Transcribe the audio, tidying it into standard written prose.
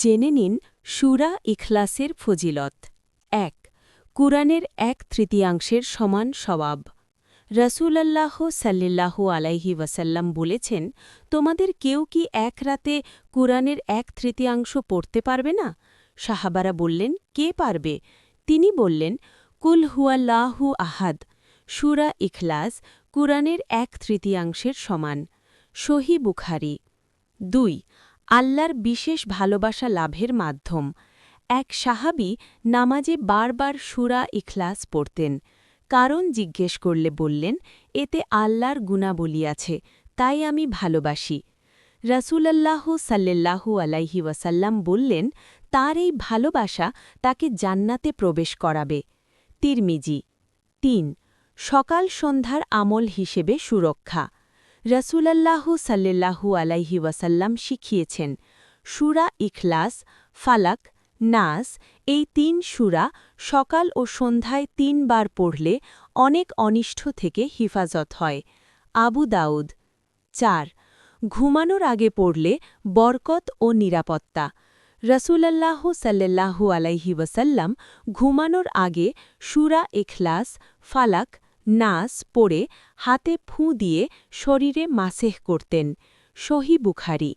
জেনে নিন সূরা ইখলাসের ফজিলত ১ কুরআনের ১/৩ সমান সওয়াব রাসূলুল্লাহ সাল্লাল্লাহু আলাইহি ওয়াসাল্লাম বলেছেন, তোমাদের কেউ কি এক রাতে কুরআনের ১/৩ পড়তে পারবে না? সাহাবারা বললেন, কে পারবে? তিনি বললেন, কুল হুয়াল্লাহু আহাদ। সূরা ইখলাস কুরআনের ১/৩ সমান। সহিহ বুখারী ২ আল্লাহর বিশেষ ভালোবাসা লাভের মাধ্যম। এক সাহাবী নামাজে বারবার সূরা ইখলাস পড়তেন। কারণ জিজ্ঞেস করলে বললেন, এতে আল্লাহর গুণাবলী আছে, তাই আমি ভালোবাসি। রাসূলুল্লাহ সাল্লাল্লাহু আলাইহি ওয়াসাল্লাম বললেন, তার এই ভালোবাসা তাকে জান্নাতে প্রবেশ করাবে। তিরমিজি ৩ সকাল সন্ধ্যার আমল হিসেবে সুরক্ষা। রাসূলুল্লাহ সাল্লাল্লাহু আলাইহি ওয়াসাল্লাম শিখিয়েছেন, সূরা ইখলাস, ফালাক, নাস এই ৩ সূরা সকাল ও সন্ধ্যায় ৩ বার পড়লে অনেক অনিষ্ট থেকে হিফাজত হয়। আবু দাউদ ৪ ঘুমানোর আগে পড়লে বরকত ও নিরাপত্তা। রাসূলুল্লাহ সাল্লাল্লাহু আলাইহি ওয়াসাল্লাম ঘুমানোর আগে সূরা ইখলাস, ফালাক, নাস পড়ে হাতে ফুঁ দিয়ে শরীরে মাসেহ করতেন। সহিহ বুখারী